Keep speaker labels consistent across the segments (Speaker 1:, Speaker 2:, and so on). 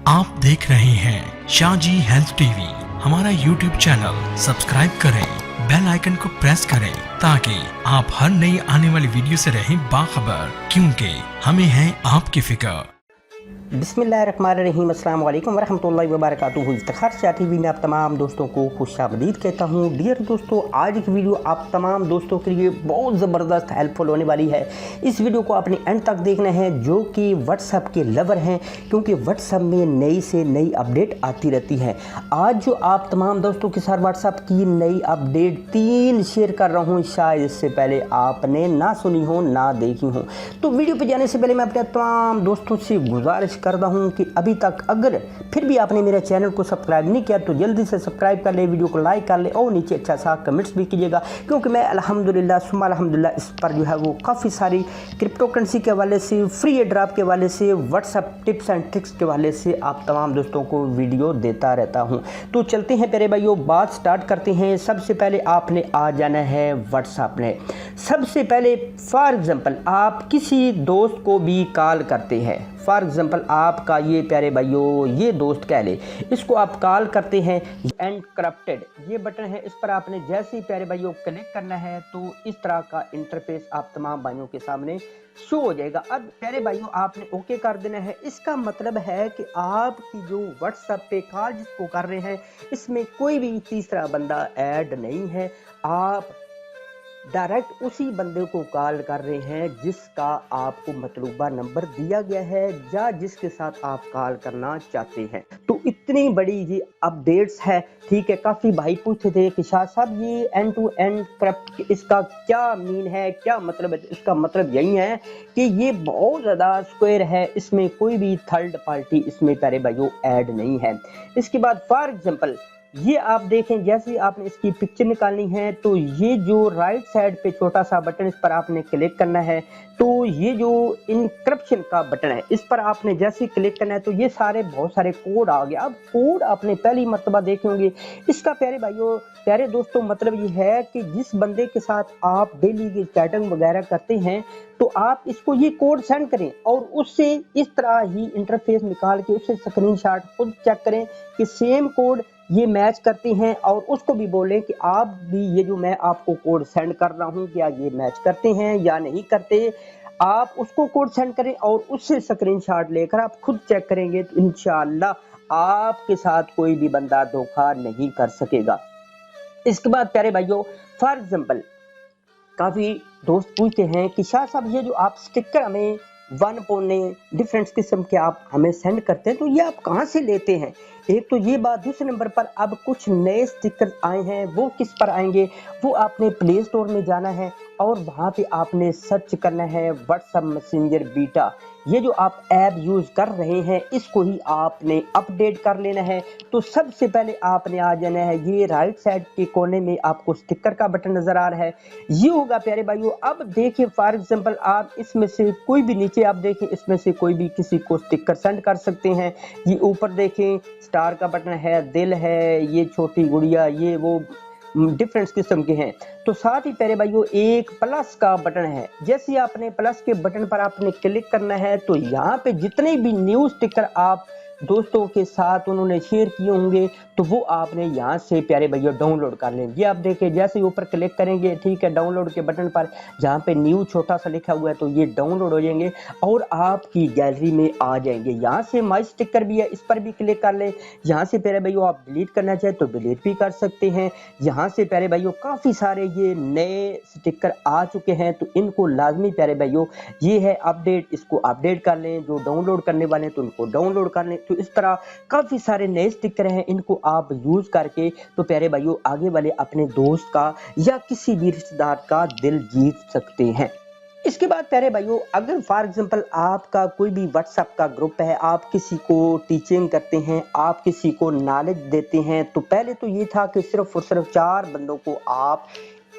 Speaker 1: आप देख रहे हैं शाहजी हेल्थ टीवी। हमारा यूट्यूब चैनल सब्सक्राइब करें, बेल आइकन को प्रेस करें ताकि आप हर नई आने वाली वीडियो से रहें बाखबर, क्योंकि हमें है आपकी फिक्र।
Speaker 2: बिस्मिल्लाहिर्रहमानिर्रहीम, अस्सलाम वालेकुम वरहमतुल्लाहि वबरकातुहू। इफ्तिखार शाह टीवी में आप तमाम दोस्तों को खुशामदीद कहता हूँ। डियर दोस्तों, आज की वीडियो आप तमाम दोस्तों के लिए बहुत ज़बरदस्त हेल्पफुल होने वाली है। इस वीडियो को आपने एंड तक देखना है जो कि व्हाट्सएप के लवर हैं, क्योंकि व्हाट्सएप में नई से नई अपडेट आती रहती है। आज जो आप तमाम दोस्तों के साथ व्हाट्सएप की नई अपडेट 3 शेयर कर रहा हूँ, शायद इससे पहले आपने ना सुनी हो ना देखी हो। तो वीडियो पे जाने से पहले मैं अपने तमाम दोस्तों से गुजारिश करता हूं कि अभी तक अगर फिर भी आपने मेरे चैनल को सब्सक्राइब नहीं किया तो जल्दी से सब्सक्राइब कर ले, वीडियो को लाइक कर ले और नीचे अच्छा सा कमेंट्स भी कीजिएगा, क्योंकि मैं अल्हम्दुलिल्लाह सुम्मा अल्हम्दुलिल्लाह इस पर जो है वो काफ़ी सारी क्रिप्टो करेंसी के हवाले से, फ्री ड्रॉप के हवाले से, व्हाट्सएप टिप्स एंड ट्रिक्स के हवाले से आप तमाम दोस्तों को वीडियो देता रहता हूँ। तो चलते हैं प्यारे भाइयों, बात स्टार्ट करते हैं। सबसे पहले आपने आ जाना है व्हाट्सएप में। सबसे पहले फॉर एग्जाम्पल आप किसी दोस्त को भी कॉल करते हैं, फॉर एग्जाम्पल आपका ये प्यारे भाइयों ये दोस्त कह ले, इसको आप कॉल करते हैं, एनक्रप्टेड ये बटन है, इस पर आपने जैसे ही प्यारे भाइयों क्लिक करना है तो इस तरह का इंटरफेस आप तमाम भाइयों के सामने शो हो जाएगा। अब प्यारे भाइयों आपने ओके कर देना है। इसका मतलब है कि आपकी जो व्हाट्सएप पे कॉल जिसको कर रहे हैं इसमें कोई भी तीसरा बंदा ऐड नहीं है। आप डायरेक्ट उसी बंदे को कॉल कर रहे हैं जिसका आपको मतलूबा नंबर दिया गया है या जिसके साथ आप कॉल करना चाहते हैं। तो इतनी बड़ी ये अपडेट्स है, ठीक है। काफ़ी भाई पूछते थे कि शाह साहब ये एंड टू एंड करप्ट इसका क्या मीन है, क्या मतलब है? इसका मतलब यही है कि ये बहुत ज़्यादा स्क्वायर है, इसमें कोई भी थर्ड पार्टी इसमें प्यारे भाइयों ऐड नहीं है। इसके बाद फॉर एग्जाम्पल ये आप देखें, जैसे ही आपने इसकी पिक्चर निकालनी है तो ये जो राइट साइड पे छोटा सा बटन, इस पर आपने क्लिक करना है। तो ये जो इनक्रप्शन का बटन है इस पर आपने जैसे ही क्लिक करना है तो ये सारे बहुत सारे कोड आ गया। अब कोड आपने पहली मर्तबा देखे होंगे। इसका प्यारे भाइयों प्यारे दोस्तों मतलब ये है कि जिस बंदे के साथ आप डेली की चैटिंग वगैरह करते हैं तो आप इसको ये कोड सेंड करें और उससे इस तरह ही इंटरफेस निकाल के उससे स्क्रीनशॉट खुद चेक करें कि सेम कोड ये मैच करते हैं, और उसको भी बोलें कि आप भी ये जो मैं आपको कोड सेंड कर रहा हूँ क्या ये मैच करते हैं या नहीं करते। आप उसको कोड सेंड करें और उससे स्क्रीनशॉट लेकर आप खुद चेक करेंगे तो इंशाअल्लाह आपके साथ कोई भी बंदा धोखा नहीं कर सकेगा। इसके बाद प्यारे भाइयों फॉर एग्जाम्पल काफ़ी दोस्त पूछते हैं कि शाह साहब ये जो आप स्टिकर हमें 1 पौने डिफरेंट किस्म के आप हमें सेंड करते हैं तो ये आप कहाँ से लेते हैं? एक तो ये बात। दूसरे नंबर पर अब कुछ नए स्टिकर आए हैं, वो किस पर आएंगे? वो आपने प्ले स्टोर में जाना है और वहाँ पे आपने सर्च करना है व्हाट्सएप मैसेंजर बीटा। ये जो आप ऐप यूज़ कर रहे हैं इसको ही आपने अपडेट कर लेना है। तो सबसे पहले आपने आ जाना है, ये राइट साइड के कोने में आपको स्टिकर का बटन नज़र आ रहा है, ये होगा प्यारे भाइयों। अब देखिए फॉर एग्जाम्पल आप इसमें से कोई भी, नीचे आप देखें इसमें से कोई भी किसी को स्टिकर सेंड कर सकते हैं। ये ऊपर देखें स्टार का बटन है, दिल है, ये छोटी गुड़िया, ये वो डिफरेंट किस्म के हैं। तो साथ ही प्यारे भाइयों एक प्लस का बटन है, जैसे ही आपने प्लस के बटन पर आपने क्लिक करना है तो यहाँ पे जितने भी न्यू स्टिकर आप दोस्तों के साथ उन्होंने शेयर किए होंगे तो वो आपने यहाँ से प्यारे भैया डाउनलोड कर लेंगे। ये आप देखिए जैसे ऊपर क्लिक करेंगे, ठीक है, डाउनलोड के बटन पर जहाँ पे न्यू छोटा सा लिखा हुआ है तो ये डाउनलोड हो जाएंगे और आपकी गैलरी में आ जाएंगे। यहाँ से माई स्टिकर भी है, इस पर भी क्लिक कर लें। यहाँ से प्यारे भाइयों आप डिलीट करना चाहे तो डिलीट भी कर सकते हैं। यहाँ से प्यारे भाइयों काफ़ी सारे ये नए स्टिकर आ चुके हैं तो इनको लाजमी प्यारे भाइयों ये है अपडेट, इसको अपडेट कर लें। जो डाउनलोड करने वाले हैं तो उनको डाउनलोड कर लें। तो इस तरह काफ़ी सारे नए स्टिकर हैं, इनको आप यूज़ करके तो प्यारे भाइयों आगे वाले अपने दोस्त का या किसी भी रिश्तेदार का दिल जीत सकते हैं। इसके बाद प्यारे भाइयों अगर फॉर एग्जांपल आपका कोई भी व्हाट्सएप का ग्रुप है, आप किसी को टीचिंग करते हैं, आप किसी को नॉलेज देते हैं, तो पहले तो ये था कि सिर्फ और सिर्फ 4 बंदों को आप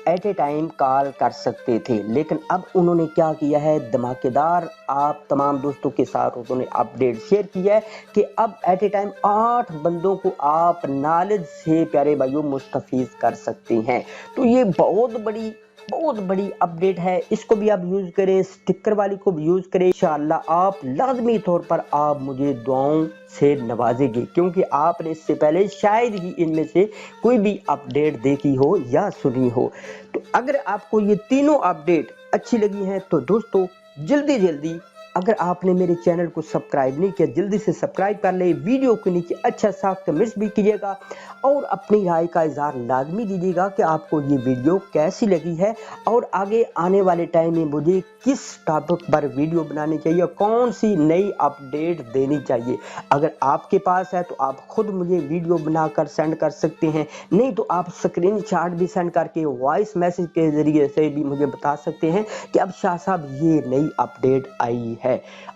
Speaker 2: एट ए टाइम कॉल कर सकते थे, लेकिन अब उन्होंने क्या किया है धमाकेदार आप तमाम दोस्तों के साथ उन्होंने अपडेट शेयर किया है कि अब एट ए टाइम 8 बंदों को आप नॉलेज से प्यारे भाइयों मुस्तफीज कर सकते हैं। तो ये बहुत बड़ी बहुत बड़ी अपडेट है, इसको भी आप यूज करें, स्टिकर वाली को भी यूज करें। इंशाअल्लाह आप लाजमी तौर पर आप मुझे दुआओं से नवाजेंगे, क्योंकि आपने इससे पहले शायद ही इनमें से कोई भी अपडेट देखी हो या सुनी हो। तो अगर आपको ये तीनों अपडेट अच्छी लगी हैं तो दोस्तों जल्दी अगर आपने मेरे चैनल को सब्सक्राइब नहीं किया जल्दी से सब्सक्राइब कर ले, वीडियो के नीचे अच्छा सा कमेंट्स भी कीजिएगा और अपनी राय का इजहार लाजमी दीजिएगा कि आपको ये वीडियो कैसी लगी है और आगे आने वाले टाइम में मुझे किस टॉपिक पर वीडियो बनानी चाहिए, कौन सी नई अपडेट देनी चाहिए। अगर आपके पास है तो आप खुद मुझे वीडियो बनाकर सेंड कर सकते हैं, नहीं तो आप स्क्रीनशॉट भी सेंड करके वॉइस मैसेज के जरिए से भी मुझे बता सकते हैं कि अब शाह साहब ये नई अपडेट आई है।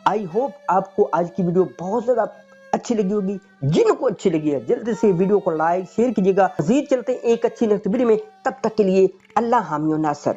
Speaker 2: आई होप आपको आज की वीडियो बहुत ज्यादा अच्छी लगी होगी। जिनको अच्छी लगी है जल्दी से वीडियो को लाइक शेयर कीजिएगा। मज़ीद चलते हैं एक अच्छी नेक्स्ट वीडियो में, तब तक के लिए अल्लाह हामी व नासर।